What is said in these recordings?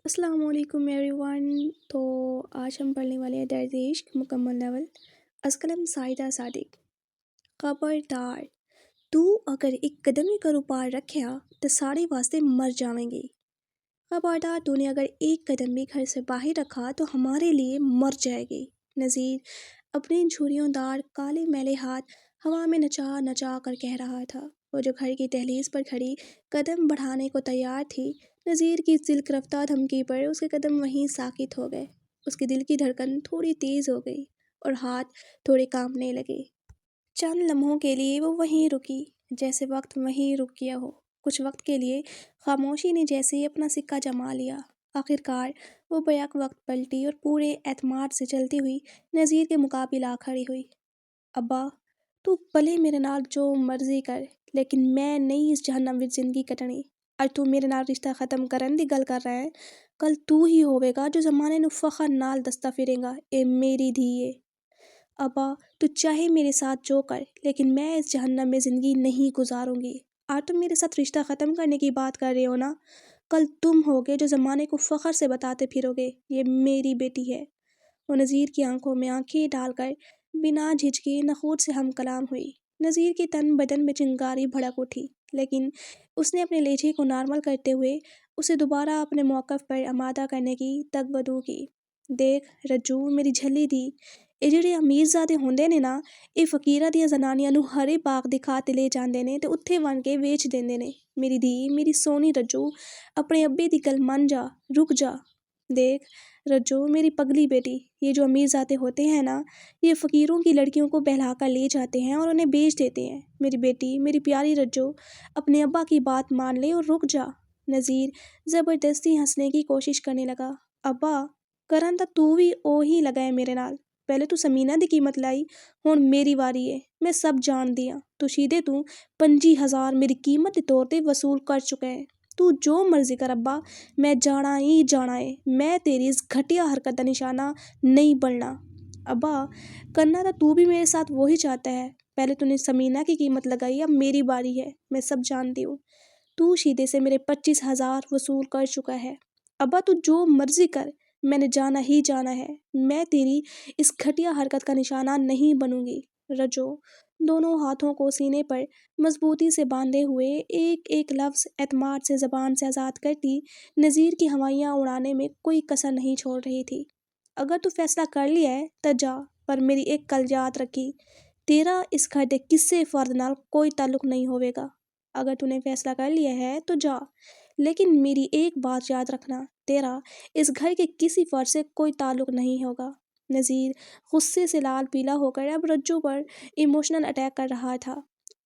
السلام علیکم every one. تو آج ہم پڑھنے والے ہیں درد عشق مکمل ناول. از قلم سائدہ صادق. خبردار، تو اگر ایک قدم بھی کرو پار رکھیا تو سارے واسطے مر جاویں گے. خبردار، تو نے اگر ایک قدم بھی گھر سے باہر رکھا تو ہمارے لیے مر جائے گی. نذیر اپنے جھریوں دار کالے میلے ہاتھ ہوا میں نچا نچا کر کہہ رہا تھا. وہ جو گھر کی دہلیز پر کھڑی قدم بڑھانے کو تیار تھی، نذیر کی تلک رفتہ دھمکی پر اس کے قدم وہیں ساکت ہو گئے. اس کے دل کی دھڑکن تھوڑی تیز ہو گئی اور ہاتھ تھوڑے کانپنے لگے. چند لمحوں کے لیے وہ وہیں رکی، جیسے وقت وہیں رک گیا ہو. کچھ وقت کے لیے خاموشی نے جیسے ہی اپنا سکہ جما لیا. آخرکار وہ بیک وقت پلٹی اور پورے اعتماد سے چلتی ہوئی نذیر کے مقابل آ کھڑی ہوئی. ابا، تو بھلے میرے نال جو مرضی کر، لیکن میں نہیں اس جہنم وچ زندگی کٹنی. اج تو میرے نال رشتہ ختم کرن دی گل کر رہا ہے، کل تو ہی ہوے گا جو زمانے نو فخر نال دستا پھرے گا اے میری دھی اے. ابا، تو چاہے میرے ساتھ جو کر، لیکن میں اس جہنم میں زندگی نہیں گزاروں گی. آج تم میرے ساتھ رشتہ ختم کرنے کی بات کر رہے ہو نا، کل تم ہوگے جو زمانے کو فخر سے بتاتے پھرو گے یہ میری بیٹی ہے. وہ نذیر کی آنکھوں میں آنکھیں ڈال کر بنا جھجکے نخوت سے ہم کلام ہوئی. نذیر کے تن بدن میں چنگاری بھڑک اٹھی، لیکن اس نے اپنے لہجے کو نارمل کرتے ہوئے اسے دوبارہ اپنے موقف پر آمادہ کرنے کی تگودو کی. دیکھ رجو میری جھلی دی، ਇਹ ਜਿਹੜੇ ਅਮੀਰਜ਼ਾਦੇ ਹੁੰਦੇ ਨੇ ਨਾ, ਇਹ ਫਕੀਰਾਂ ਦੀਆਂ ਜ਼ਨਾਨੀਆਂ ਨੂੰ ਹਰੇ ਬਾਗ ਦਿਖਾ ਤੇ ਲੈ ਜਾਂਦੇ ਨੇ ਤੇ ਉੱਥੇ ਬਣ ਕੇ ਵੇਚ ਦਿੰਦੇ ਨੇ. ਮੇਰੀ ਧੀ, ਮੇਰੀ ਸੋਹਣੀ ਰੱਜੂ, ਆਪਣੇ ਅੱਬੇ ਦੀ ਗੱਲ ਮੰਨ ਜਾ, ਰੁਕ ਜਾ. دیکھ رجو میری پگلی بیٹی، یہ جو امیرزادے ہوتے ہیں نا، یہ فقیروں کی لڑکیوں کو بہلا کر لے جاتے ہیں اور انہیں بیچ دیتے ہیں. میری بیٹی، میری پیاری رجو، اپنے ابا کی بات مان لے اور رک جا. نذیر زبردستی ہنسنے کی کوشش کرنے لگا. ابا کرن ਤਾਂ ਤੂੰ ਵੀ ਉਹੀ ਲਗਾ ਹੈ ਮੇਰੇ ਨਾਲ. ਪਹਿਲੇ ਤੂੰ ਸਮੀਨਾ ਦੀ ਕੀਮਤ ਲਾਈ، ਹੁਣ ਮੇਰੀ ਵਾਰੀ ਏ. ਮੈਂ ਸਭ ਜਾਣਦੀ ਹਾਂ. ਤੁਸ਼ੀਦੇ ਤੂੰ 25,000 ਮੇਰੀ ਕੀਮਤ ਦੇ ਤੌਰ ਤੇ ਵਸੂਲ ਕਰ ਚੁੱਕਾ ਹੈ. ਤੂੰ ਜੋ ਮਰਜ਼ੀ ਕਰ ਅੱਬਾ، ਮੈਂ ਜਾਣਾ ਹੀ ਜਾਣਾ ہے. میں تیری اس گھٹیا حرکت کا نشانہ نہیں بننا. ابا کرنا تو بھی میرے ساتھ وہی چاہتا ہے. پہلے تو نے سمینہ کی قیمت لگائی، اب میری باری ہے. میں سب جانتی ہوں. تو شیدے سے میرے 25,000 وصول کر چکا ہے. ابا تو جو مرضی کر، میں نے جانا ہی جانا ہے. میں تیری اس گھٹیا حرکت کا نشانہ نہیں بنوں گی. رجو دونوں ہاتھوں کو سینے پر مضبوطی سے باندھے ہوئے ایک ایک لفظ اعتماد سے زبان سے آزاد کرتی نذیر کی ہوائیاں اڑانے میں کوئی کسر نہیں چھوڑ رہی تھی. اگر تو فیصلہ کر لیا ہے تو جا، پر میری ایک گل یاد رکھی، تیرا اس گھر دے کسے فرد نال کوئی تعلق نہیں ہوئے گا. اگر تو نے فیصلہ کر لیا ہے تو جا، لیکن میری ایک بات یاد رکھنا، تیرا اس گھر کے کسی فرد سے کوئی تعلق نہیں ہوگا. نذیر غصے سے لال پیلا ہو کر اب رجو پر ایموشنل اٹیک کر رہا تھا.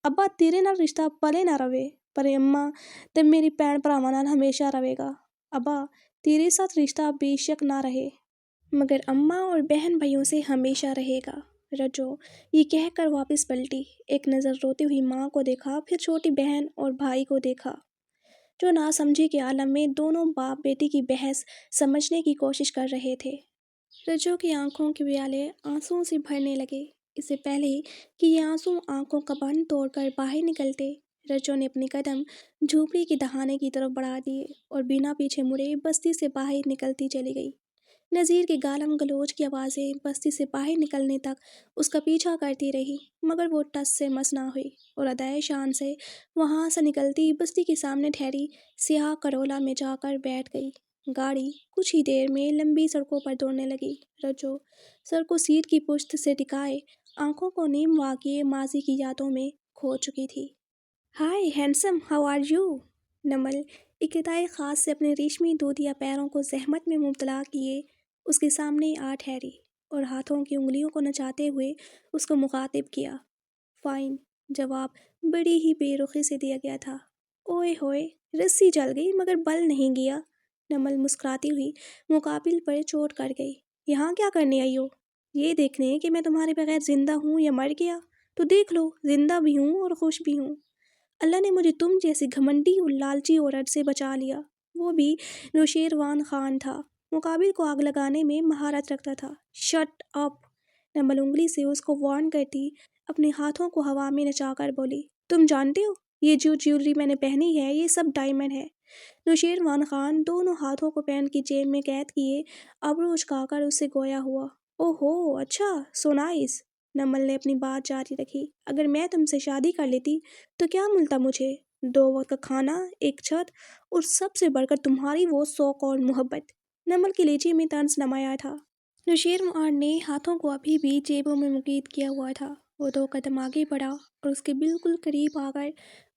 ابا تیرے نال رشتہ پلے نہ رہے، پر اماں تے میری بہن بھراواں نال ہمیشہ رہے گا. ابا تیرے ساتھ رشتہ بے شک نہ رہے، مگر اماں اور بہن بھائیوں سے ہمیشہ رہے گا. رجو یہ کہہ کر واپس پلٹی. ایک نظر روتی ہوئی ماں کو دیکھا، پھر چھوٹی بہن اور بھائی کو دیکھا جو ناسمجھی کے عالم میں دونوں باپ بیٹی کی بحث سمجھنے کی کوشش کر رہے تھے. رجو کی آنکھوں کے پیالے آنسوؤں سے بھرنے لگے. اس سے پہلے کہ یہ آنسو آنکھوں کا بند توڑ کر باہر نکلتے، رجو نے اپنے قدم جھوپڑی کی دہانے کی طرف بڑھا دیے اور بنا پیچھے مڑے بستی سے باہر نکلتی چلی گئی. نذیر کی گالم گلوچ کی آوازیں بستی سے باہر نکلنے تک اس کا پیچھا کرتی رہی، مگر وہ ٹس سے مس نہ ہوئی اور ادائے شان سے وہاں سے نکلتی بستی کے سامنے ٹھہری سیاہ کرولا میں جا کر بیٹھ گئی. گاڑی کچھ ہی دیر میں لمبی سڑکوں پر دوڑنے لگی. رجو سر کو سیٹ کی پشت سے ٹکائے آنکھوں کو نیم واقعے ماضی کی یادوں میں کھو چکی تھی. Hi handsome, how are you? نمل ابتدائی خاص سے اپنے ریشمی دودیا پیروں کو زحمت میں مبتلا کیے اس کے سامنے آ ٹھہری اور ہاتھوں کی انگلیوں کو نچاتے ہوئے اس کو مخاطب کیا. فائن، جواب بڑی ہی بے رخی سے دیا گیا تھا. اوئے ہوئے، رسی جل گئی مگر بل نہیں گیا. نمل مسکراتی ہوئی مقابل پر چوٹ کر گئی. یہاں کیا کرنے آئی ہو؟ یہ دیکھنے کہ میں تمہارے بغیر زندہ ہوں یا مر گیا؟ تو دیکھ لو، زندہ بھی ہوں اور خوش بھی ہوں. اللہ نے مجھے تم جیسی گھمنڈی اور لالچی عورت سے بچا لیا، وہ بھی نوشیروان خان تھا، مقابل کو آگ لگانے میں مہارت رکھتا تھا. Shut up! نمل انگلی سے اس کو وارن کرتی اپنے ہاتھوں کو ہوا میں نچا کر بولی. تم جانتے ہو یہ جو جیولری میں نے پہنی ہے یہ سب ڈائمنڈ ہے. نوشیروان خان دونوں ہاتھوں کو پینٹ کی جیب میں قید کیے ابرو اچکا کر اس سے گویا ہوا۔ او ہو، اچھا، سو نائس۔ نمل نے اپنی بات جاری رکھی۔ اگر میں تم سے شادی کر لیتی تو کیا ملتا مجھے؟ 2 وقت کا کھانا، ایک چھت، اور سب سے بڑھ کر تمہاری وہ سو کال محبت۔ نمل کے لہجے میں طنز نمایاں تھا۔ نوشیروان نے ہاتھوں کو ابھی بھی جیبوں میں مقید کیا ہوا تھا۔ وہ 2 قدم آگے بڑھا اور اس کے بالکل قریب آ کر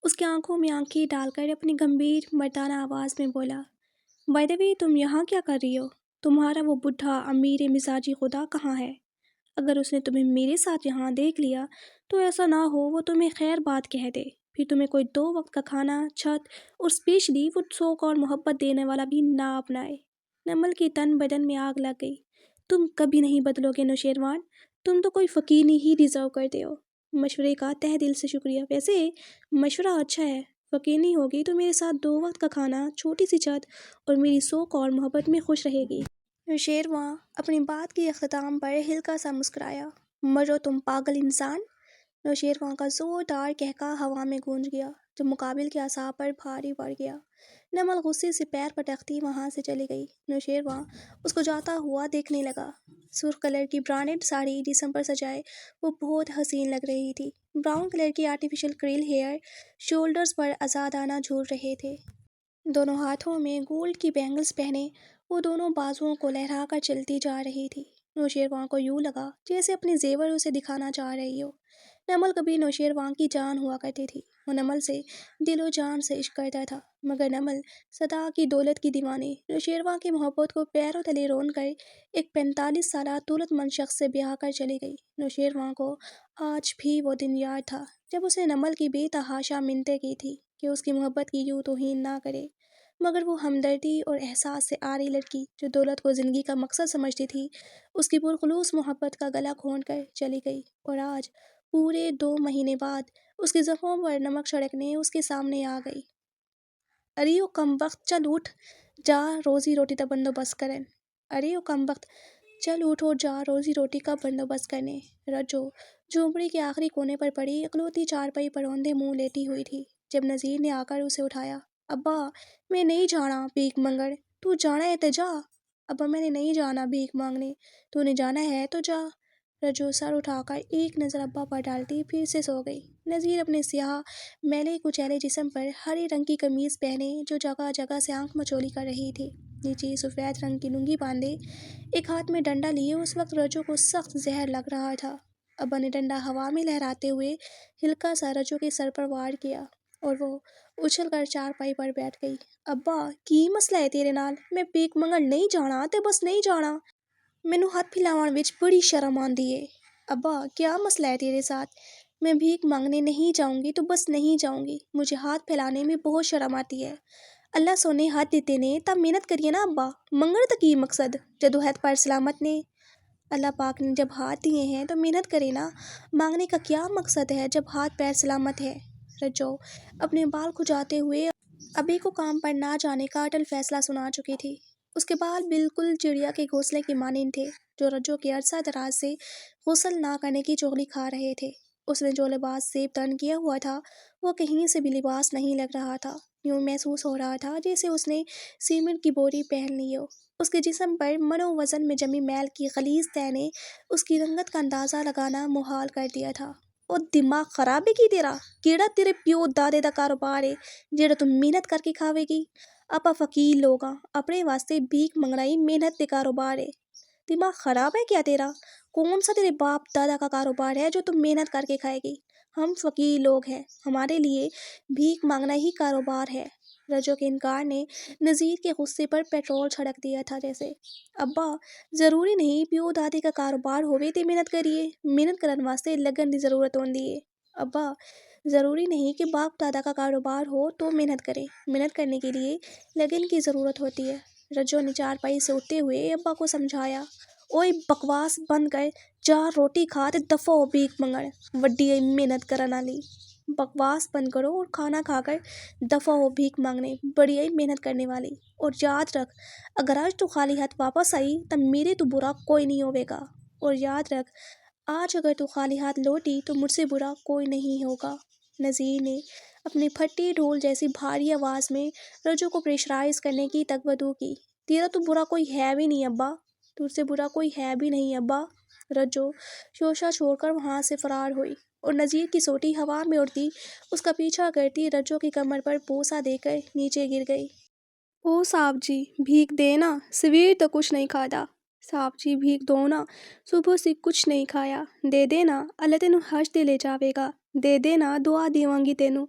اس کی آنکھوں میں آنکھیں ڈال کر اپنی گمبھیر مردانہ آواز میں بولا، بائی دا وے، تم یہاں کیا کر رہی ہو؟ تمہارا وہ بڈھا امیر مزاجی خدا کہاں ہے؟ اگر اس نے تمہیں میرے ساتھ یہاں دیکھ لیا تو ایسا نہ ہو وہ تمہیں خیر بات کہہ دے، پھر تمہیں کوئی 2 وقت کا کھانا، چھت اور اسپیشلی وہ سو کال محبت دینے والا بھی نہ اپنائے۔ نمل کی تن بدن میں آگ لگ گئی۔ تم کبھی نہیں بدلو گے نوشیروان، تم تو کوئی فقیری ہی ڈیزرو کرتے ہو۔ مشورے کا تہ دل سے شکریہ، ویسے مشورہ اچھا ہے۔ فقیری ہوگی تو میرے ساتھ 2 وقت کا کھانا، چھوٹی سی چھت اور میری سو کال محبت میں خوش رہے گی۔ نوشیروان اپنی بات کے اختتام پر ہلکا سا مسکرایا۔ مرو تم پاگل انسان۔ نوشیروان کا زوردار قہقہہ ہوا میں گونج گیا جو مقابل کے اعصاب پر بھاری پڑ گیا۔ نمل غصے سے پیر پٹکتی وہاں سے چلی گئی۔ نوشیروان اس کو جاتا ہوا دیکھنے لگا۔ سرخ کلر کی برانڈڈ ساڑی جسم پر سجائے وہ بہت حسین لگ رہی تھی۔ براؤن کلر کی آرٹیفیشل کرل ہیئر شولڈرز پر آزادانہ جھول رہے تھے۔ دونوں ہاتھوں میں گولڈ کی بینگلز پہنے وہ دونوں بازوؤں کو لہرا کر چلتی جا رہی تھی۔ نوشیروان کو یوں لگا جیسے اپنے زیور اسے دکھانا چاہ رہی ہو۔ نمل کبھی نوشیروان کی جان ہوا کرتی تھی۔ وہ نمل سے دل و جان سے عشق کرتا تھا، مگر نمل سدا کی دولت کی دیوانی نوشیروان کی محبت کو پیروں تلے رون کر ایک 45 سالہ دولت مند شخص سے بیاہ کر چلی گئی۔ نوشیروان کو آج بھی وہ دن یاد تھا جب اس نے نمل کی بے تحاشا منتیں کی تھی کہ اس کی محبت کی یوں توہین نہ کرے، مگر وہ ہمدردی اور احساس سے آری لڑکی جو دولت کو زندگی کا مقصد سمجھتی تھی اس کی پرخلوص محبت کا گلا گھونٹ کر چلی گئی، اور آج پورے 2 مہینے بعد اس کے زخموں پر نمک چھڑکنے اس کے سامنے آ گئی۔ ارے او کم وقت، چل اٹھ، جا روزی روٹی کا بندوبست کرن۔ ارے او کم وقت، چل اٹھ اور جا روزی روٹی کا بندوبست کرنے۔ رجو جھونپڑی کے آخری کونے پر پڑی اکلوتی چارپائی پر اوندھے منہ لیٹی ہوئی تھی جب نذیر نے آ کر اسے اٹھایا۔ ابا میں نہیں جانا بھیک منگڑ، تو جانا ہے تے جا۔ ابا میں نے نہیں جانا بھیک مانگنے، تو نے جانا ہے تو جا۔ رجو سر اٹھا کر ایک نظر ابا پر ڈالتی پھر سے سو گئی۔ نذیر اپنے سیاہ میلے کچیلے جسم پر ہرے رنگ کی قمیض پہنے جو جگہ جگہ سے آنکھ مچولی کر رہی تھی، نیچے سفید رنگ کی لنگی باندھے ایک ہاتھ میں ڈنڈا لیے اس وقت رجو کو سخت زہر لگ رہا تھا۔ ابا نے ڈنڈا ہوا میں لہراتے ہوئے ہلکا سا رجو کے سر پر وار کیا اور وہ اچھل کر چارپائی پر بیٹھ گئی۔ ابا کی مسئلہ ہے تیرے نال؟ میں بھیک منگن نہیں جانا تے بس نہیں جانا، مینوں ہاتھ پھیلاون وچ بڑی شرم آندی ہے۔ ابا کیا مسئلہ ہے تیرے ساتھ؟ میں بھیک مانگنے نہیں جاؤں گی تو بس نہیں جاؤں گی، مجھے ہاتھ پھیلانے میں بہت شرم آتی ہے۔ اللہ سونے ہاتھ دیتے نے تب محنت کریے نا ابا، منگن تا کی مقصد؟ جدوہد پر سلامت نے اللہ پاک نے جب ہاتھ دیے ہیں تو محنت کرے نا، مانگنے کا کیا مقصد ہے جب ہاتھ پیر سلامت ہے؟ رجو اپنے بال کھجاتے ہوئے ابھی کو کام پر نہ جانے کا اٹل فیصلہ سنا چکی تھی۔ اس کے بال بالکل چڑیا کے گھونسلے کے مانند تھے جو رجو کے عرصہ دراز سے غسل نہ کرنے کی چغلی کھا رہے تھے۔ اس نے جو لباس زیب تن کیا ہوا تھا وہ کہیں سے بھی لباس نہیں لگ رہا تھا، یوں محسوس ہو رہا تھا جیسے اس نے سیمنٹ کی بوری پہن لی ہو۔ اس کے جسم پر من و وزن میں جمی میل کی غلیظ تہہ نے اس کی رنگت کا اندازہ لگانا محال کر دیا تھا۔ او دماغ خراب ہے کی تیرا؟ کیڑا تیرے پیو دادے دا کاروبار ہے جیڑا تم محنت کر کے کھاوے گی؟ آپا فقیر لوگ ہاں، اپنے واسطے بھیک منگنا ہی محنت دے کاروبار ہے۔ دماغ خراب ہے کیا تیرا؟ کون سا تیرے باپ دادا کا کاروبار ہے جو تم محنت کر کے کھائے گی؟ ہم فقیر لوگ ہیں، ہمارے لیے بھیک مانگنا ہی کاروبار ہے۔ رجو کے انکار نے نذیر کے غصے پر پیٹرول چھڑک دیا تھا جیسے۔ ابا ضروری نہیں پیو دادے کا کاروبار ہووے تے محنت کریے، محنت کرن واسطے لگن دی ضرورت ہوندی ہے۔ ابا ضروری نہیں کہ باپ دادا کا کاروبار ہو تو محنت کرے، محنت کرنے کے لیے لگن کی ضرورت ہوتی ہے۔ رجو نے چارپائی سے اٹھتے ہوئے ابا کو سمجھایا۔ اوئے بکواس بند کر، جا روٹی کھا تے دفع ہو بھیک منگن، وڈی ائی محنت کرن والی۔ بکواس بند کرو اور کھانا کھا کر دفع ہو بھیک مانگنے، بڑی ائی محنت کرنے والی۔ اور یاد رکھ اگر آج تو خالی ہاتھ واپس آئی تو میرے تو برا کوئی نہیں ہوے گا، اور یاد رکھ آج اگر تو خالی ہاتھ لوٹی تو مجھ سے برا کوئی نہیں ہوگا۔ نذیر نے اپنی پھٹی ڈھول جیسی بھاری آواز میں رجو کو پریشرائز کرنے کی تگودو کی۔ تیرا تو برا کوئی ہے بھی نہیں ابا، تجھ سے برا کوئی ہے بھی نہیں ابا۔ رجو شوشہ چھوڑ کر وہاں سے فرار ہوئی اور نذیر کی سوٹی ہوا میں اڑتی اس کا پیچھا کرتی رجو کی کمر پر بوسہ دے کر نیچے گر گئی۔ او صاحب جی بھیک دے نا، سویر تو کچھ نہیں کھادا۔ صاحب جی بھیک دو نا، صبح سے کچھ نہیں کھایا، دے دے نا، اللہ تینوں حج تے لے جاوے گا، دے دے نا، دعا دیواں گی تینوں،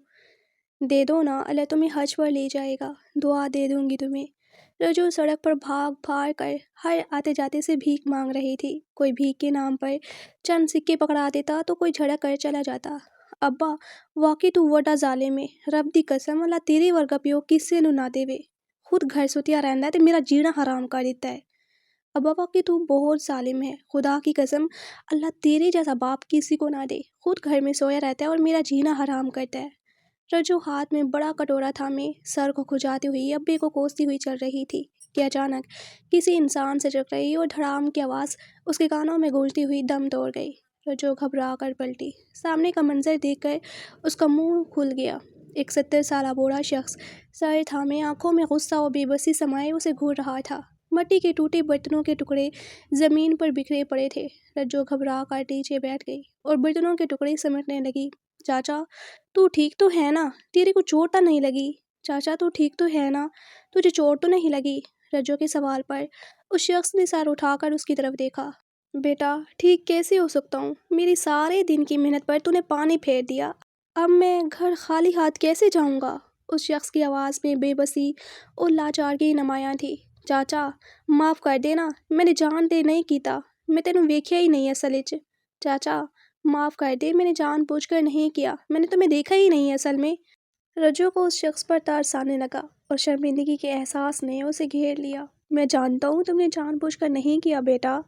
دے دو نا، اللہ تمہیں حج پر لے جائے گا، دعا دے دوں گی تمہیں۔ رجو سڑک پر بھاگ بھاگ کر ہر آتے جاتے سے بھیک مانگ رہی تھی۔ کوئی بھیک کے نام پر چند سکے پکڑا دیتا تو کوئی جھڑک کر چلا جاتا۔ ابا واقعی تو وڈا ظالم ہے، رب دی قسم اللہ تیرے ورگا پیو کسے نوں نہ دیوے، خود گھر ستیا رہندا ہے تے میرا جینا حرام کر دیتا ہے۔ ابا واقعی تو بہت ظالم ہے، خدا کی قسم اللہ تیرے جیسا باپ کسی کو نہ دے، خود گھر میں سویا رہتا ہے اور میرا جینا حرام کرتا ہے۔ رجو ہاتھ میں بڑا کٹورا تھامے سر کو کھجاتی ہوئی ابے کو کوستی ہوئی چل رہی تھی کہ اچانک کسی انسان سے ٹکرائی اور دھڑام کی آواز اس کے کانوں میں گونجتی ہوئی دم توڑ گئی۔ رجو گھبرا کر پلٹی، سامنے کا منظر دیکھ کر اس کا منہ کھل گیا۔ ایک 70 سالہ بوڑھا شخص سر تھامے آنکھوں میں غصہ اور بے بسی سمائے اسے گھور رہا تھا۔ مٹی کے ٹوٹے برتنوں کے ٹکڑے زمین پر بکھرے پڑے تھے۔ رجو گھبرا کر نیچے بیٹھ گئی اور برتنوں کے ٹکڑے سمیٹنے لگی۔ چاچا تو ٹھیک تو ہے نا، تیرے کو چوٹ تو نہیں لگی؟ چاچا تو ٹھیک تو ہے نا، تجھے چوٹ تو نہیں لگی؟ رجو کے سوال پر اس شخص نے سر اٹھا کر اس کی طرف دیکھا۔ بیٹا ٹھیک کیسے ہو سکتا ہوں، میری سارے دن کی محنت پر تو نے پانی پھیر دیا، اب میں گھر خالی ہاتھ کیسے جاؤں گا؟ اس شخص کی آواز میں بے بسی اور لاچارگی نمایاں تھی۔ چاچا معاف کر دینا، میں نے جان دے نہیں کیتا، میں تینوں ویکھیا ہی نہیں اصل وچ۔ چاچا معاف کر دے، میں نے جان بوجھ کر نہیں کیا، میں نے تمہیں دیکھا ہی نہیں اصل میں۔ رجو کو اس شخص پر ترس آنے لگا اور شرمندگی کے احساس نے اسے گھیر لیا۔ میں جانتا ہوں تم نے جان بوجھ کر نہیں کیا بیٹا،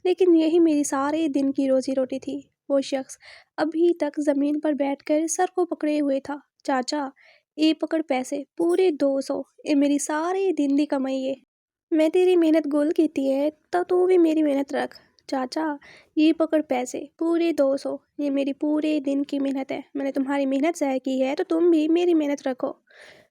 لیکن یہی میری سارے دن کی روزی روٹی تھی۔ وہ شخص ابھی تک زمین پر بیٹھ کر سر کو پکڑے ہوئے تھا۔ چاچا اے پکڑ پیسے، پورے 200، اے میری سارے دن دی کمائی ہے، میں تیری محنت گل کیتی ہے تو بھی میری محنت رکھ۔ چاچا یہ پکڑ پیسے، پورے 200، یہ میری پورے دن کی محنت ہے، میں نے تمہاری محنت ضائع کی ہے تو تم بھی میری محنت رکھو۔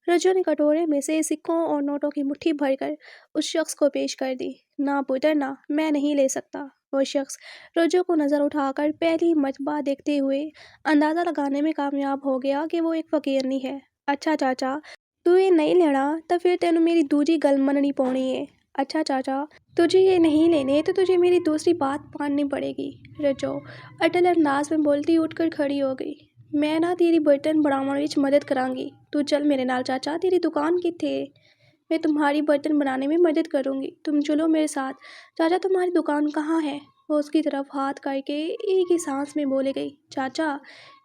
رجو نے کٹورے میں سے سکوں اور نوٹوں کی مٹھی بھر کر اس شخص کو پیش کر دی۔ نہ پتر نہ، میں نہیں لے سکتا۔ وہ شخص رجو کو نظر اٹھا کر پہلی مرتبہ دیکھتے ہوئے اندازہ لگانے میں کامیاب ہو گیا کہ وہ ایک فقیرنی ہے۔ اچھا چاچا تو یہ نہیں لینا تو پھر تینوں میری دوجی گل مننی پونی ہے۔ اچھا چاچا تجھے یہ نہیں لینے تو تجھے میری دوسری بات ماننی پڑے گی۔ رجو اٹل انداز میں بولتی اٹھ کر کھڑی ہو گئی۔ میں نہ تیری برتن بناون وچ مدد کراں گی، تو چل میرے نال۔ چاچا تیری دکان کتھے ہے؟ میں تمہاری برتن بنانے میں مدد کروں گی، تم چلو میرے ساتھ۔ چاچا تمہاری دکان کہاں ہے؟ وہ اس کی طرف ہاتھ کر کے ایک ہی سانس میں بولے گئی۔ چاچا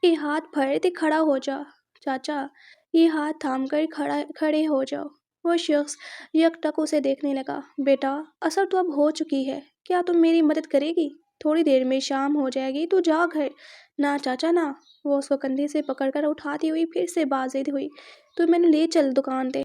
یہ ہاتھ پھڑ تے کھڑا ہو جا، چاچا یہ ہاتھ تھام کر کھڑے ہو جاؤ۔ وہ شخص یک ٹک اسے دیکھنے لگا۔ بیٹا اثر تو اب ہو چکی ہے، کیا تم میری مدد کرے گی؟ تھوڑی دیر میں شام ہو جائے گی، تو جا گھر۔ نہ چاچا نہ، وہ اس کو کندھے سے پکڑ کر اٹھاتی ہوئی پھر سے بازید ہوئی۔ تو میں نے لے چل دکان تے،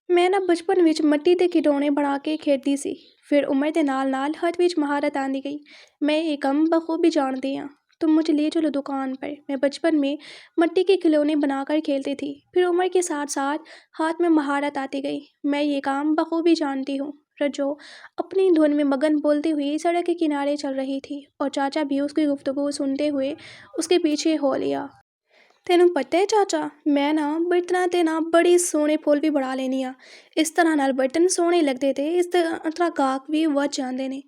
میں نہ بچپن وچ مٹی دے کھڈونے بنا کے کھیڈتی سی، پھر عمر دے نال نال ہتھ وچ مہارت آندی گئی، میں یہ کم بخوبی جانتی ہاں۔ تم مجھے لے چلو دکان پر، میں بچپن میں مٹی کے کھلونے بنا کر کھیلتی تھی، پھر عمر کے ساتھ ساتھ ہاتھ میں مہارت آتی گئی، میں یہ کام بخوبی جانتی ہوں۔ رجو اپنی دھن میں مگن بولتی ہوئی سڑک کے کنارے چل رہی تھی اور چاچا بھی اس کی گفتگو سنتے ہوئے اس کے پیچھے ہو لیا۔ تینوں پتہ ہے چاچا، میں نہ برتناں تے نہ بڑی سوہنے پھول بھی بنا لینی ہاں، اس طرح نال برتن سوہنے لگدے تے اس طرح گاہک بھی وਧ جاندے نے۔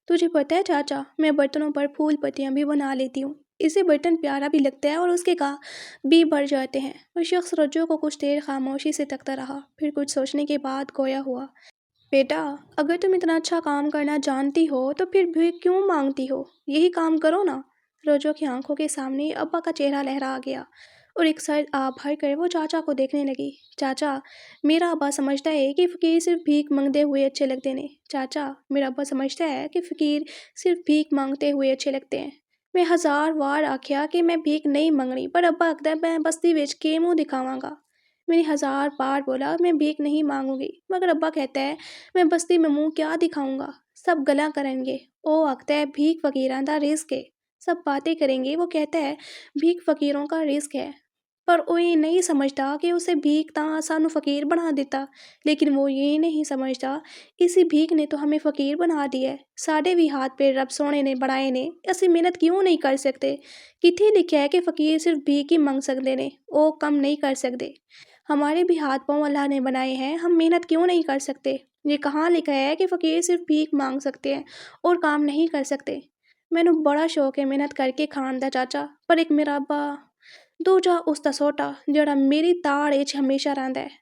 تجھے پتہ ہے چاچا، میں برتنوں پر پھول پتیاں بھی بنا لیتی ہوں، اس سے برتن پیارا بھی لگتا ہے اور اس کے گاہک بھی بڑھ جاتے ہیں۔ وہ شخص رجو کو کچھ دیر خاموشی سے تکتا رہا، پھر کچھ سوچنے کے بعد گویا ہوا۔ بیٹا اگر تم اتنا اچھا کام کرنا جانتی ہو تو پھر بھی کیوں مانگتی ہو، یہی کام کرو نا۔ رجو کی آنکھوں کے سامنے ابا کا چہرہ لہرا گیا اور ایک سر آب بھر کر وہ چاچا کو دیکھنے لگی۔ چاچا میرا ابا سمجھتا ہے کہ فقیر صرف بھیک منگدے ہوئے اچھے لگتے نے۔ چاچا میرا ابا سمجھتا ہے کہ فقیر صرف بھیک مانگتے ہوئے اچھے لگتے ہیں۔ میں ہزار وار آکھیا کہ میں بھیک نہیں منگنی، پر ابا آکھدا میں بستی وچ کے منہ دکھاواں گا۔ میں نے ہزار بار بولا میں بھیک نہیں مانگوں گی، مگر ابا کہتا ہے میں بستی میں منہ کیا دکھاؤں گا، سب گلاں کریں گے، وہ آکھتا ہے بھیک فقیراں دا رزق ہے، سب باتیں کریں گے، وہ کہتا ہے بھیک فقیروں کا رزق ہے، پر وہ یہ نہیں سمجھتا کہ اسے بھیک ਤਾਂ ਸਾਨੂੰ فقیر ਬਣਾ ਦਿੱਤਾ, لیکن وہ یہ نہیں سمجھتا اسی بھیک نے تو ہمیں فقیر ਬਣਾ ਦਿਆ ਹੈ। ਸਾਡੇ ਵੀ ਹੱਥ ਪੈਰ ਰੱਬ ਸੋਹਣੇ ਨੇ ਬਣਾਏ ਨੇ, ਅਸੀਂ ਮਿਹਨਤ ਕਿਉਂ ਨਹੀਂ ਕਰ ਸਕਦੇ? ਕਿੱਥੇ ਲਿਖਿਆ ਹੈ ਕਿ فقیر صرف بھیک ہی ਮੰਗ ਸਕਦੇ ਨੇ, ਉਹ ਕੰਮ نہیں کر سکتے؟ ہمارے بھی ہاتھ پاؤں اللہ نے بنائے ہیں, ہم محنت کیوں نہیں کر سکتے؟ یہ کہاں لکھا ہے کہ فقیر صرف بھیک مانگ سکتے ہیں اور کام نہیں کر سکتے؟ ਮੈਨੂੰ ਬੜਾ ਸ਼ੌਕ ਹੈ ਮਿਹਨਤ ਕਰਕੇ ਖਾਣ ਦਾ ਚਾਚਾ, ਪਰ ਇੱਕ ਮੇਰਾ ਅੱਬਾ, ਦੂਜਾ ਉਸਦਾ ਛੋਟਾ ਜਿਹੜਾ ਮੇਰੀ ਤਾੜ ਵਿੱਚ ਹਮੇਸ਼ਾ ਰਹਿੰਦਾ ਹੈ।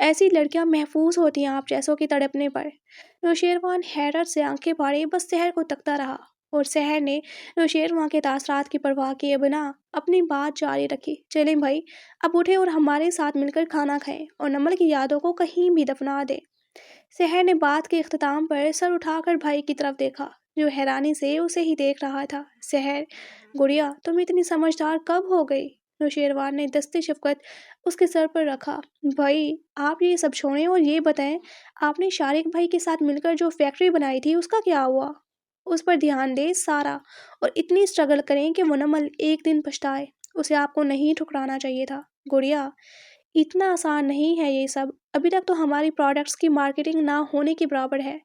ایسی لڑکیاں محفوظ ہوتی ہیں آپ جیسوں کی تڑپنے پر۔ نوشیروان حیرت سے آنکھیں پھاڑے بس سحر کو تکتا رہا، اور سحر نے نوشیروان کے تاثرات کی پرواہ کیے بنا اپنی بات جاری رکھی۔ چلیں بھائی، اب اٹھیں اور ہمارے ساتھ مل کر کھانا کھائیں اور نمل کی یادوں کو کہیں بھی دفنا دیں۔ سحر نے بات کے اختتام پر سر اٹھا کر بھائی کی طرف دیکھا، جو حیرانی سے اسے ہی دیکھ رہا تھا۔ سحر، گڑیا تم اتنی سمجھدار کب ہو گئی؟ نوشیروان نے دست شفقت اس کے سر پر رکھا۔ بھائی آپ یہ سب چھوڑیں اور یہ بتائیں، آپ نے شارق بھائی کے ساتھ مل کر جو فیکٹری بنائی تھی اس کا کیا ہوا؟ اس پر دھیان دیں سارا، اور اتنی اسٹرگل کریں کہ وہ نمل ایک دن پچھتائے۔ اسے آپ کو نہیں ٹھکرانا چاہیے تھا۔ گڑیا اتنا آسان نہیں ہے یہ سب، ابھی تک تو ہماری پروڈکٹس کی مارکیٹنگ نہ ہونے کے برابر ہے۔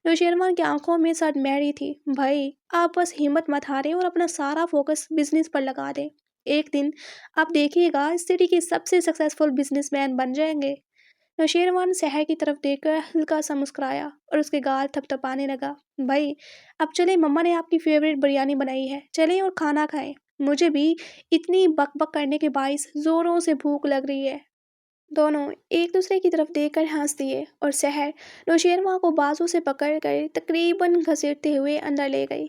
نوشیروان کی آنکھوں میں سرد مہری تھی۔ بھائی آپ بس ہمت مت ہاریں اور اپنا سارا فوکس بزنس پر لگا دیں، ایک دن آپ دیکھیے گا اس سٹی کے سب سے سکسیسفل بزنس مین بن جائیں گے۔ نوشیروان سحر کی طرف دیکھ کر ہلکا سا مسکرایا اور اس کے گال تھپ تھپانے لگا۔ بھائی اب چلیں، مما نے آپ کی فیوریٹ بریانی بنائی ہے، چلیں اور کھانا کھائیں، مجھے بھی اتنی بک بک کرنے کے باعث زوروں سے بھوک لگ رہی ہے۔ دونوں ایک دوسرے کی طرف دیکھ کر ہنس دیے اور سحر نوشیروان کو بازو سے پکڑ کر تقریباً گھسیٹتے ہوئے اندر لے گئی۔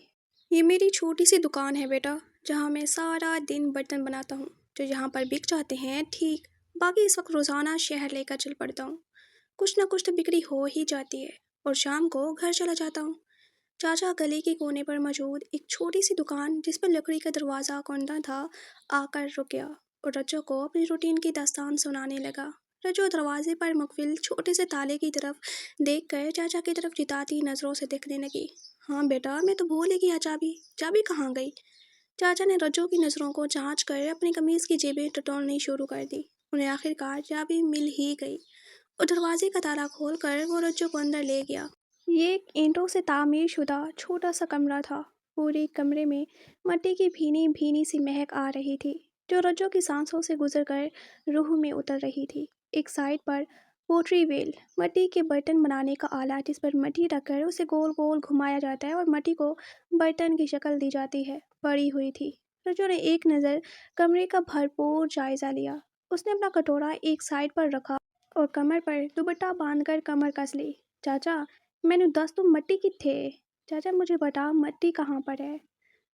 یہ میری چھوٹی سی دکان ہے بیٹا، جہاں میں سارا دن برتن بناتا ہوں، جو یہاں پر بک جاتے ہیں ٹھیک، باقی اس وقت روزانہ شہر لے کر چل پڑتا ہوں، کچھ نہ کچھ تو بکری ہو ہی جاتی ہے، اور شام کو گھر چلا جاتا ہوں۔ چاچا گلی کے کونے پر موجود ایک چھوٹی سی دکان جس پر لکڑی کا دروازہ کندہ تھا آ کر رک گیا اور رجو کو اپنی روٹین کی داستان سنانے لگا۔ رجو دروازے پر مقفل چھوٹے سے تالے کی طرف دیکھ کر چاچا کی طرف جتاتی نظروں سے دیکھنے لگی۔ ہاں بیٹا، میں تو بھول ہی گیا، چابی چابی کہاں گئی؟ چاچا نے رجو کی نظروں کو جانچ کر اپنی قمیض کی جیبیں ٹٹولنی شروع کر دی۔ انہیں آخرکار چابی مل ہی گئی اور دروازے کا تالا کھول کر وہ رجو کو اندر لے گیا۔ یہ ایک اینٹوں سے تعمیر شدہ چھوٹا سا کمرہ تھا۔ پورے کمرے میں مٹی کی بھینی بھینی سی مہک آ رہی تھی، جو رجو کی سانسوں سے گزر کر روح میں اتر رہی تھی۔ ایک سائڈ پر پوٹری ویل، مٹی کے برتن بنانے کا آلہ جس پر مٹی رکھ کر اسے گول گول گھمایا جاتا ہے اور مٹی کو برتن کی شکل دی جاتی ہے، پڑی ہوئی تھی۔ رجو نے ایک نظر کمرے کا بھرپور جائزہ لیا۔ اس نے اپنا کٹورا ایک سائڈ پر رکھا اور کمر پر دوپٹہ باندھ کر کمر کس لی۔ چاچا میں نے دس تم مٹی کی تھے، چاچا مجھے بتا مٹی کہاں پر ہے؟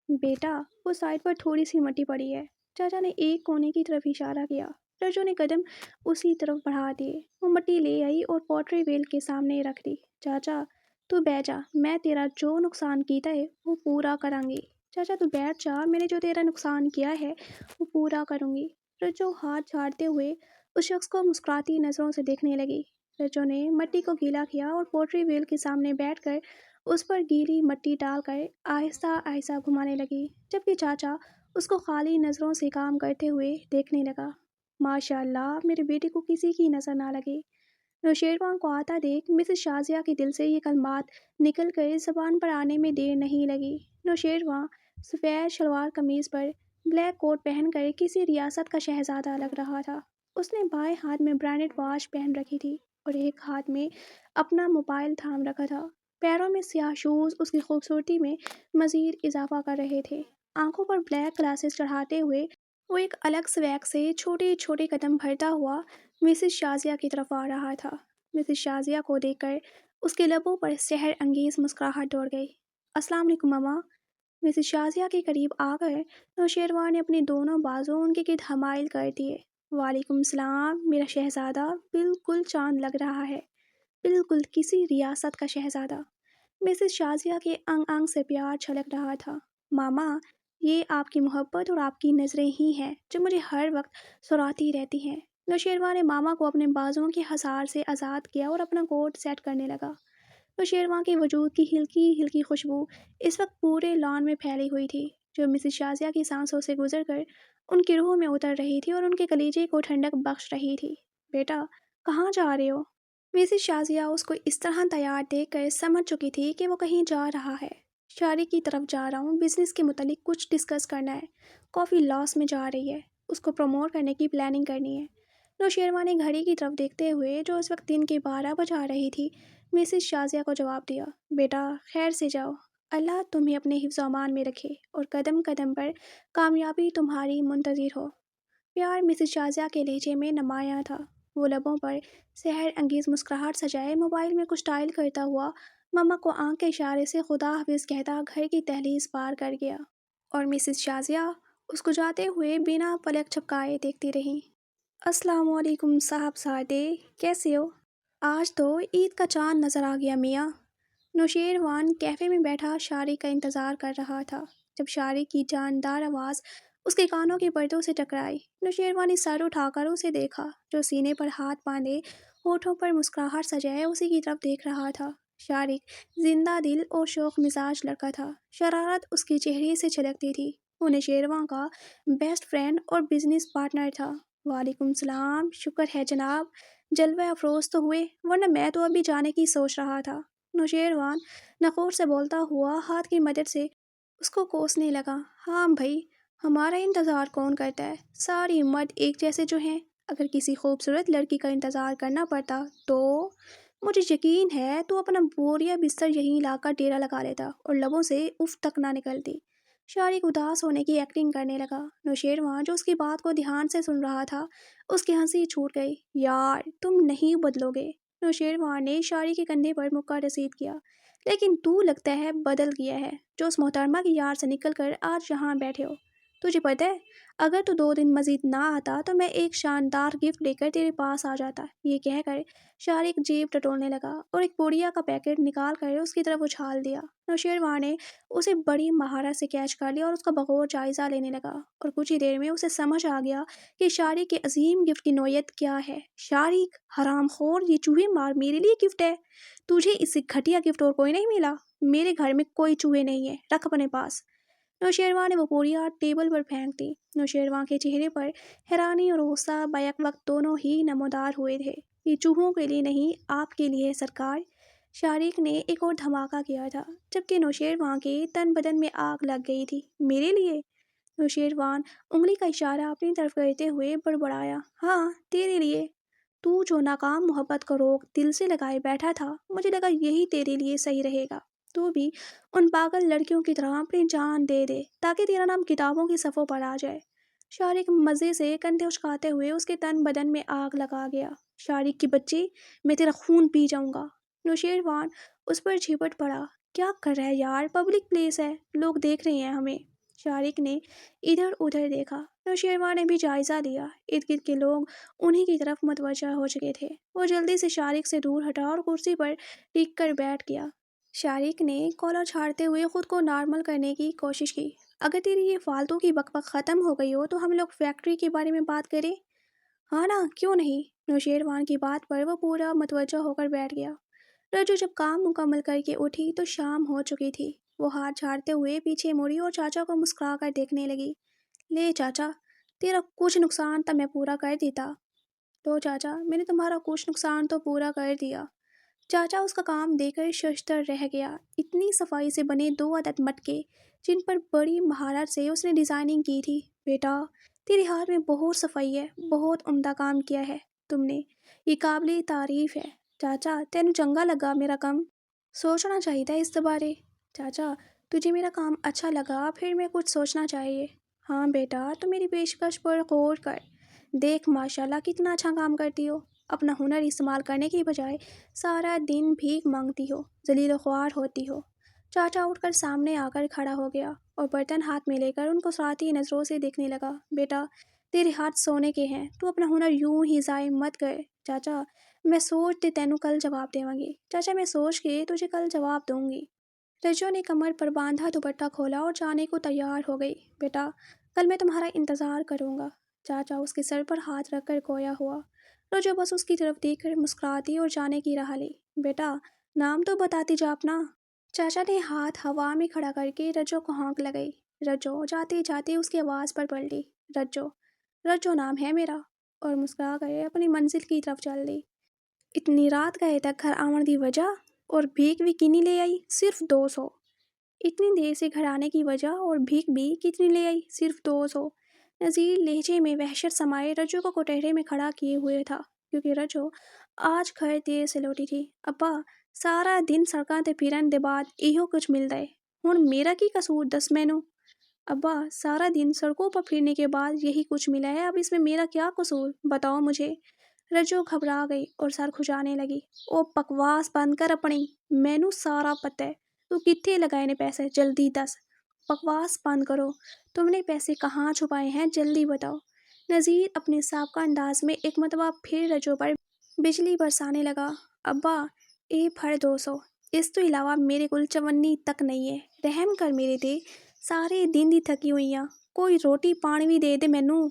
بیٹا وہ سائڈ پر تھوڑی سی مٹی پڑی ہے، چاچا نے ایک کونے کی طرف اشارہ کیا۔ رجو نے قدم اسی طرف بڑھا دیے۔ وہ مٹی لے آئی اور پوٹری ویل کے سامنے رکھ دی۔ چاچا تو بیٹھ جا، میں تیرا جو نقصان کیتا ہے وہ پورا کروں گی۔ چاچا تو بیٹھ جا، میں نے جو تیرا نقصان کیا ہے وہ پورا کروں گی۔ رجو ہاتھ جھاڑتے ہوئے اس شخص کو مسکراتی نظروں سے دیکھنے لگی۔ رجو نے مٹی کو گیلا کیا اور پوٹری ویل کے سامنے بیٹھ کر اس پر گیلی مٹی ڈال کر آہستہ آہستہ گھمانے لگی، جبکہ چاچا اس کو خالی نظروں سے کام کرتے ہوئے دیکھنے لگا۔ ماشاء اللہ، میرے بیٹے کو کسی کی نظر نہ لگے۔ نوشیروان کو آتا دیکھ مسز شازیہ کے دل سے یہ کلمات نکل کر زبان پر آنے میں دیر نہیں لگی۔ نوشیروان سفید شلوار قمیض پر بلیک کوٹ پہن کر کسی ریاست کا شہزادہ لگ رہا تھا۔ اس نے بائیں ہاتھ میں برانڈڈ واچ پہن رکھی تھی اور ایک ہاتھ میں اپنا موبائل تھام رکھا تھا۔ پیروں میں سیاہ شوز اس کی خوبصورتی میں مزید اضافہ کر رہے تھے۔ آنکھوں پر بلیک گلاسز چڑھاتے ہوئے وہ ایک الگ سویگ سے چھوٹے چھوٹے قدم بھرتا ہوا مسز شازیہ کی طرف آ رہا تھا۔ مسز شازیہ کو دیکھ کر اس کے لبوں پر سحر انگیز مسکراہٹ دوڑ گئی۔ السلام علیکم ماما۔ مسز شازیہ کے قریب آ کر نوشیروان نے اپنے دونوں بازو ان کے گرد حمائل کر دیے۔ وعلیکم السلام میرا شہزادہ، بالکل چاند لگ رہا ہے، بالکل کسی ریاست کا شہزادہ۔ مسز شازیہ کے انگ انگ سے پیار چھلک رہا تھا۔ ماما یہ آپ کی محبت اور آپ کی نظریں ہی ہیں جو مجھے ہر وقت سراتی رہتی ہیں۔ نوشیروان نے ماما کو اپنے بازوؤں کے حصار سے آزاد کیا اور اپنا کوٹ سیٹ کرنے لگا۔ نوشیروان کے وجود کی ہلکی ہلکی خوشبو اس وقت پورے لان میں پھیلی ہوئی تھی، جو مسز شازیہ کی سانسوں سے گزر کر ان کی روح میں اتر رہی تھی اور ان کے کلیجے کو ٹھنڈک بخش رہی تھی۔ بیٹا کہاں جا رہے ہو؟ مسز شازیہ اس کو اس طرح تیار دیکھ کر سمجھ چکی تھی کہ وہ کہیں جا رہا ہے۔ شارق کی طرف جا رہا ہوں، بزنس کے متعلق کچھ ڈسکس کرنا ہے، کافی لاس میں جا رہی ہے، اس کو پروموٹ کرنے کی پلاننگ کرنی ہے۔ نوشیروان نے گھڑی کی طرف دیکھتے ہوئے جو اس وقت دن کے 12 بجا رہی تھی مسز شازیہ کو جواب دیا۔ بیٹا خیر سے جاؤ، اللہ تمہیں اپنے حفظ و امان میں رکھے اور قدم قدم پر کامیابی تمہاری منتظر ہو۔ پیار مسز شازیہ کے لہجے میں نمایاں تھا۔ وہ لبوں پر سحر انگیز مسکراہٹ سجائے موبائل میں کچھ ٹائل کرتا ہوا مما کو آنکھ کے اشارے سے خدا حافظ کہتا گھر کی دہلیز پار کر گیا، اور مسز شازیہ اس کو جاتے ہوئے بنا پلک جھپکائے دیکھتی رہی۔ السلام علیکم صاحب زادے، کیسے ہو؟ آج تو عید کا چاند نظر آ گیا میاں۔ نوشیروان کیفے میں بیٹھا شارق کا انتظار کر رہا تھا جب شارق کی جاندار آواز اس کے کانوں کے پردوں سے ٹکرائی۔ نوشیروان نے سر اٹھا کر اسے دیکھا جو سینے پر ہاتھ باندھے ہونٹوں پر مسکراہٹ سجائے اسی کی طرف دیکھ رہا تھا۔ شارق زندہ دل اور شوخ مزاج لڑکا تھا، شرارت اس کے چہرے سے چھلکتی تھی۔ وہ نوشیروان کا بیسٹ فرینڈ اور بزنس پارٹنر تھا۔ وعلیکم السلام، شکر ہے جناب، جلوہ افروز تو ہوئے، ورنہ میں تو ابھی جانے کی سوچ رہا تھا۔ نوشیروان نخور سے بولتا ہوا ہاتھ کی مدد سے اس کو کوسنے لگا۔ ہاں بھائی، ہمارا انتظار کون کرتا ہے؟ ساری مرد ایک جیسے جو ہیں، اگر کسی خوبصورت لڑکی کا انتظار کرنا پڑتا تو مجھے یقین ہے تو اپنا بوریا بستر یہیں لا کر ڈیرا لگا لیتا اور لبوں سے اف تک نہ نکلتی۔ شارق اداس ہونے کی ایکٹنگ کرنے لگا۔ نوشیروان جو اس کی بات کو دھیان سے سن رہا تھا اس کی ہنسی چھوٹ گئی۔ یار تم نہیں بدلو گے۔ نوشیروان نے شارق کے کندھے پر مکہ رسید کیا۔ لیکن تو لگتا ہے بدل گیا ہے جو اس محترمہ کی یار سے نکل کر آج یہاں بیٹھے ہو۔ تجھے پتہ ہے اگر تو 2 دن مزید نہ آتا تو میں ایک شاندار گفٹ لے کر تیرے پاس آ جاتا۔ یہ کہہ کر شارق جیب ٹٹولنے لگا اور ایک پوڑیا کا پیکٹ نکال کر اس کی طرف اچھال دیا۔ نوشیروان نے اسے بڑی مہارت سے کیچ کر لیا اور اس کا بغور جائزہ لینے لگا، اور کچھ ہی دیر میں اسے سمجھ آ گیا کہ شارق کے عظیم گفٹ کی نوعیت کیا ہے۔ شارق حرام خور، یہ چوہے مار میرے لیے گفٹ ہے؟ تجھے اس سے گھٹیا گفٹ اور کوئی نہیں ملا؟ میرے گھر میں کوئی چوہے نہیں ہیں، رکھ اپنے پاس۔ نوشیروان نے وہ پوڑیا ٹیبل پر پھینک دی۔ نوشیروان کے چہرے پر حیرانی اور غصہ بیک وقت دونوں ہی نمودار ہوئے تھے۔ یہ چوہوں کے لیے نہیں، آپ کے لیے ہے سرکار۔ شارق نے ایک اور دھماکہ کیا تھا جبکہ نوشیروان کے تن بدن میں آگ لگ گئی تھی۔ میرے لیے؟ نوشیروان انگلی کا اشارہ اپنی طرف کرتے ہوئے بڑبڑایا۔ ہاں تیرے لیے۔ تو جو ناکام محبت کو روک دل سے لگائے بیٹھا تھا، مجھے لگا یہی تیرے لیے صحیح رہے گا۔ تو بھی ان پاگل لڑکیوں کی طرح اپنی جان دے دے تاکہ تیرا نام کتابوں کی صفوں پر آ جائے۔ شارق مزے سے کندھے اچکاتے ہوئے اس کے تن بدن میں آگ لگا گیا۔ شارق کی بچی، میں تیرا خون پی جاؤں گا۔ نوشیروان اس پر جھپٹ پڑا۔ کیا کر رہا ہے یار، پبلک پلیس ہے، لوگ دیکھ رہے ہیں ہمیں۔ شارق نے ادھر ادھر دیکھا۔ نوشیروان نے بھی جائزہ لیا۔ ارد گرد کے لوگ انہی کی طرف متوجہ ہو چکے تھے۔ وہ جلدی سے شارق سے دور ہٹا اور کرسی پر ٹک کر بیٹھ گیا۔ شارق نے کالر جھاڑتے ہوئے خود کو نارمل کرنے کی کوشش کی۔ اگر تیری یہ فالتو کی بک بک ختم ہو گئی ہو تو ہم لوگ فیکٹری کے بارے میں بات کریں؟ ہاں نا، کیوں نہیں؟ نوشیروان کی بات پر وہ پورا متوجہ ہو کر بیٹھ گیا۔ رجو جب کام مکمل کر کے اٹھی تو شام ہو چکی تھی۔ وہ ہاتھ جھاڑتے ہوئے پیچھے مڑی اور چاچا کو مسکرا کر دیکھنے لگی۔ لے چاچا، تیرا کچھ نقصان تھا میں پورا کر دیتا۔ لو چاچا، میں نے تمہارا کچھ نقصان تو پورا کر دیا۔ چاچا اس کا کام دے کر ششدر رہ گیا۔ اتنی صفائی سے بنے 2 عدد مٹکے جن پر بڑی مہارت سے اس نے ڈیزائننگ کی تھی۔ بیٹا، تیرے ہاتھ میں بہت صفائی ہے، بہت عمدہ کام کیا ہے تم نے، یہ قابل تعریف ہے۔ چاچا تینوں چنگا لگا میرا کام؟ سوچنا چاہیے تھا اس بارے۔ چاچا تجھے میرا کام اچھا لگا، پھر میں کچھ سوچنا چاہیے۔ ہاں بیٹا، تو میری پیشکش پر غور کر، دیکھ ماشاءاللہ کتنا اچھا کام کرتی ہو۔ اپنا ہنر استعمال کرنے کی بجائے سارا دن بھیک مانگتی ہو، ذلیل و خوار ہوتی ہو۔ چاچا اٹھ کر سامنے آ کر کھڑا ہو گیا اور برتن ہاتھ میں لے کر ان کو سراتی نظروں سے دیکھنے لگا۔ بیٹا، تیرے ہاتھ سونے کے ہیں، تو اپنا ہنر یوں ہی ضائع مت کر۔ چاچا میں سوچ کے تینوں کل جواب دوں گی۔ چاچا میں سوچ کے تجھے کل جواب دوں گی۔ رجو نے کمر پر باندھا دوپٹہ کھولا اور جانے کو تیار ہو گئی۔ بیٹا کل میں تمہارا انتظار کروں گا۔ چاچا اس کے سر پر ہاتھ رکھ کر گویا ہوا۔ رجو بس اس کی طرف دیکھ کر مسکراتی اور جانے کی راہ لی۔ بیٹا نام تو بتاتی جا اپنا۔ چاچا نے ہاتھ ہوا میں کھڑا کر کے رجو کو ہونک لگائی۔ رجو جاتے جاتے اس کی آواز پر پلٹی۔ رجو، رجو نام ہے میرا، اور مسکرا کر اپنی منزل کی طرف چل دی۔ اتنی رات گئے تک گھر آون دی وجہ، اور بھیک بھی کتنی لے آئی؟ صرف 200۔ اتنی دیر سے گھر آنے کی وجہ اور بھیک بھی کتنی لے آئی؟ صرف 200۔ نذیر لہجے میں وحشت سمائے رجو کو کٹہرے میں کھڑا کیے ہوئے تھا، کیونکہ رجو آج گھر دیر سے لوٹی تھی۔ ابا سارا دن سڑکاں تے پھرن دے بعد ایہو کچھ ملدا ہے، ہن میرا کی قصور دس مینوں؟ ابا سارا دن سڑکوں پر پھرنے کے بعد یہی کچھ ملا ہے، اب اس میں میرا کیا قصور؟ بتاؤ مجھے۔ رجو گھبرا گئی اور سر کھجانے لگی۔ او بکواس بند کر اپنی، مینوں سارا پتہ ہے، تو کتنے لگائے نے پیسے، جلدی دس۔ بکواس بند کرو، تم نے پیسے کہاں چھپائے ہیں، جلدی بتاؤ۔ نذیر اپنے سابقہ انداز میں ایک مرتبہ پھر رجو پر بجلی برسانے لگا۔ ابا، اے پھڑ 200، اس تو علاوہ میرے کل 54 تک نہیں ہے، رحم کر میرے تے، سارے دن دی تھکی ہوئی ہاں، کوئی روٹی پانی بھی دے دے مینوں۔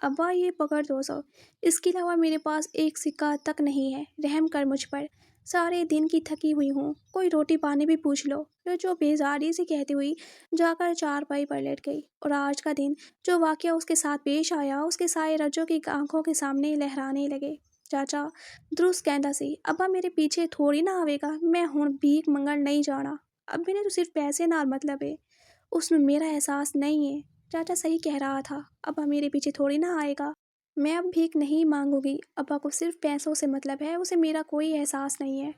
ابا یہ پکڑ 200، اس کے علاوہ میرے پاس ایک سکہ تک نہیں ہے، رحم کر مجھ پر، سارے دن کی تھکی ہوئی ہوں، کوئی روٹی پانی بھی پوچھ لو۔ رجو بیزاری سے کہتی ہوئی جا کر چارپائی پر لیٹ گئی، اور آج کا دن جو واقعہ اس کے ساتھ پیش آیا اس کے سائے رجو کی آنکھوں کے سامنے لہرانے لگے۔ چاچا درست کہندا سی، ابا میرے پیچھے تھوڑی نہ آوے گا، میں ہن بھیک منگن نہیں جانا، ابے نے تو صرف پیسے نال مطلب ہے، اس میں میرا احساس نہیں ہے۔ چاچا صحیح کہہ رہا تھا، ابا میرے پیچھے تھوڑی نہ آئے گا، میں اب بھیک نہیں مانگوں گی، ابا کو صرف پیسوں سے مطلب ہے، اسے میرا کوئی احساس نہیں ہے۔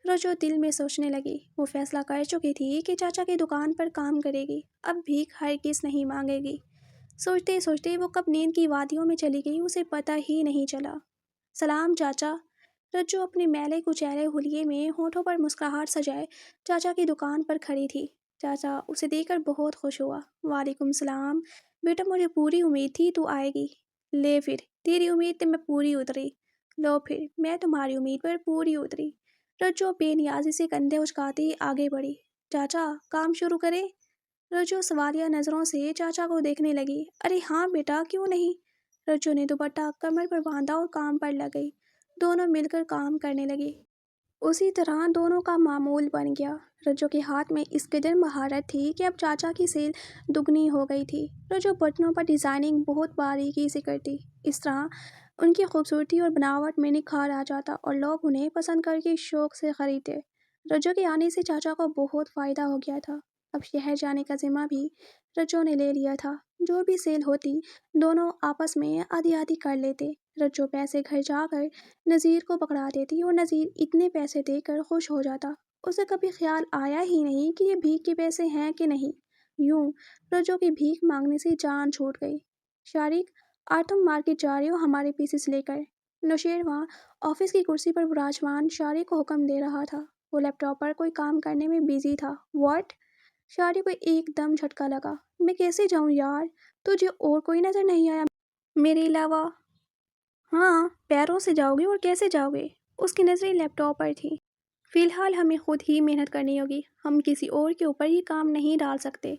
رجو دل میں سوچنے لگی، وہ فیصلہ کر چکی تھی کہ چاچا کی دکان پر کام کرے گی، اب بھیک ہرگز نہیں مانگے گی۔ سوچتے سوچتے وہ کب نیند کی وادیوں میں چلی گئی اسے پتہ ہی نہیں چلا۔ سلام چاچا۔ رجو اپنے میلے کچیلے حلیے میں ہونٹوں پر مسکراہٹ سجائے چاچا کی دکان پر کھڑی تھی۔ چاچا اسے دیکھ کر بہت خوش ہوا۔ وعلیکم السلام بیٹا، مجھے پوری امید تھی تو آئے گی، لے پھر تیری امید تے میں پوری اتری، لو پھر میں تمہاری امید پر پوری اتری۔ رجو بے نیازی سے کندھے اچکاتی آگے بڑھی۔ چاچا کام شروع کرے؟ رجو سوالیہ نظروں سے چاچا کو دیکھنے لگی۔ ارے ہاں بیٹا، کیوں نہیں؟ رجو نے دوپٹہ کمر پر باندھا اور کام پر لگ گئی۔ دونوں مل کر کام کرنے لگی۔ اسی طرح دونوں کا معمول بن گیا۔ رجو کے ہاتھ میں اس قدر مہارت تھی کہ اب چاچا کی سیل دگنی ہو گئی تھی۔ رجو بٹنوں پر ڈیزائننگ بہت باریکی سے کرتی، اس طرح ان کی خوبصورتی اور بناوٹ میں نکھار آ جاتا اور لوگ انہیں پسند کر کے شوق سے خریدتے۔ رجو کے آنے سے چاچا کو بہت فائدہ ہو گیا تھا۔ اب شہر جانے کا ذمہ بھی رجو نے لے لیا تھا۔ جو بھی سیل ہوتی دونوں آپس میں آدھی آدھی کر لیتے۔ رجو پیسے گھر جا کر نذیر کو پکڑا دیتی اور نذیر اتنے پیسے دے کر خوش ہو جاتا، اسے کبھی خیال آیا ہی نہیں کہ یہ بھیک کے پیسے ہیں کہ نہیں۔ یوں رجو کی بھیک مانگنے سے جان چھوٹ گئی۔ شارق، آج تم مارکیٹ جا رہے ہو ہمارے پیسز لے کر؟ نوشیروان آفس کی کرسی پر براجمان شارق کو حکم دے رہا تھا۔ وہ لیپ ٹاپ پر کوئی کام کرنے میں بیزی تھا۔ واٹ؟ شارق کو ایک دم جھٹکا لگا۔ میں کیسے جاؤں یار، تجھے اور کوئی نظر نہیں آیا میرے علاوہ؟ ہاں، پیروں سے جاؤ گے اور کیسے جاؤ گے؟ اس کی نظریں لیپ ٹاپ پر تھیں۔ فی الحال ہمیں خود ہی محنت کرنی ہوگی، ہم کسی اور کے اوپر یہ کام نہیں ڈال سکتے،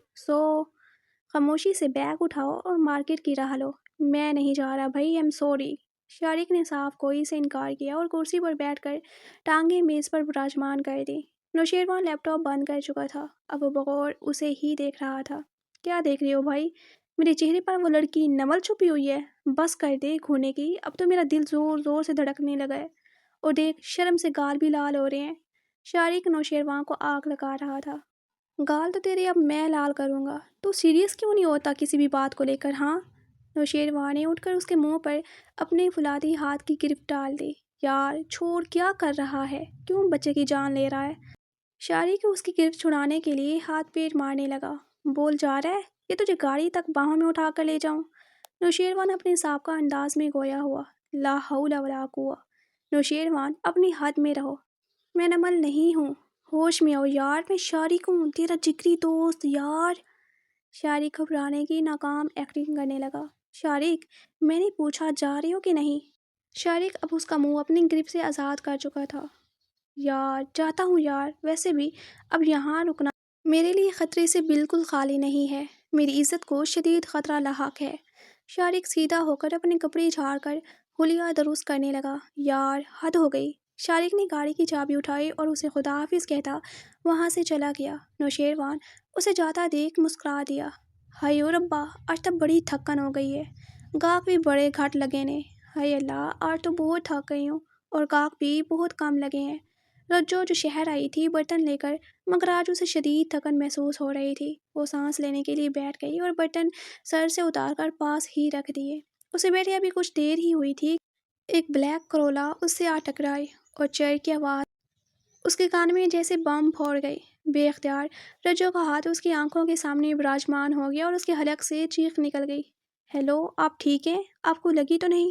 خاموشی سے بیگ اٹھاؤ اور مارکیٹ کی راہ لو۔ میں نہیں جا رہا بھائی، ایم سوری۔ شارق نے صاف گوئی سے انکار کیا اور کرسی پر بیٹھ کر ٹانگیں میز پر براجمان کر دی۔ نوشیروان لیپ ٹاپ بند کر چکا تھا، اب وہ بغور اسے ہی دیکھ رہا تھا۔ کیا دیکھ رہے ہو بھائی؟ میرے چہرے پر وہ لڑکی نمل چھپی ہوئی ہے؟ بس کر دے گھونے کی، اب تو میرا دل زور زور سے دھڑکنے لگا ہے، اور دیکھ شرم سے گال بھی لال ہو رہے ہیں۔ شارق نوشیروان کو آگ لگا رہا تھا۔ گال تو تیرے اب میں لال کروں گا، تو سیریس کیوں نہیں ہوتا کسی بھی بات کو لے کر، ہاں؟ نوشیروان نے اٹھ کر اس کے منہ پر اپنے فولادی ہاتھ کی گرفت ڈال دی۔ یار چھوڑ، کیا کر رہا ہے، کیوں بچے کی جان لے رہا ہے؟ شارق اس کی گرفت چھڑانے کے لیے ہاتھ پیٹ مارنے لگا۔ بول جا رہا ہے کہ تجھے گاڑی تک باہوں میں اٹھا کر لے جاؤں؟ نوشیروان اپنے سابقہ انداز میں گویا ہوا۔ لا حول ولا قوہ۔ نوشیروان اپنی حد میں رہو، میں نمل نہیں ہوں، ہوش میں آؤ یار، میں شارق ہوں، تیرا جگری دوست یار۔ شارق گھبرانے کی ناکام ایکٹنگ کرنے لگا۔ شارق، میں نے پوچھا جا رہے ہو کہ نہیں؟ شارق اب اس کا منہ اپنی گرفت سے آزاد کر چکا تھا۔ یار جاتا ہوں یار، ویسے بھی اب یہاں رکنا میرے لیے خطرے سے بالکل خالی نہیں ہے، میری عزت کو شدید خطرہ لاحق ہے۔ شارق سیدھا ہو کر اپنے کپڑے جھاڑ کر حلیہ درست کرنے لگا۔ یار حد ہو گئی۔ شارق نے گاڑی کی چابی اٹھائی اور اسے خدا حافظ کہتا وہاں سے چلا گیا۔ نوشیروان اسے جاتا دیکھ مسکرا دیا۔ ہائے او ربا، آج تو بڑی تھکن ہو گئی ہے، گاہک بھی بڑے گھٹ لگے نے، ہائے اللہ آج تو بہت تھک گئی ہوں، اور گاہک بھی بہت کم لگے ہیں۔ رجو جو شہر آئی تھی برتن لے کر، مگر آج اسے شدید تھکن محسوس ہو رہی تھی۔ وہ سانس لینے کے لیے بیٹھ گئی اور برتن سر سے اتار کر پاس ہی رکھ دیے۔ اسے بیٹھے ابھی کچھ دیر ہی ہوئی تھی، ایک بلیک کرولا اس سے آ ٹکرائی اور چر کی آواز اس کے کان میں جیسے بم پھوڑ گئی۔ بے اختیار رجو کا ہاتھ اس کی آنکھوں کے سامنے براجمان ہو گیا اور اس کے حلق سے چیخ نکل گئی۔ ہیلو، آپ ٹھیک ہیں؟ آپ کو لگی تو نہیں؟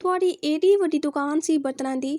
ਤੁਹਾਡੀ ਏਡੀ ਵੱਡੀ ਦੁਕਾਨ ਸੀ ਬਰਤਨਾਂ ਦੀ,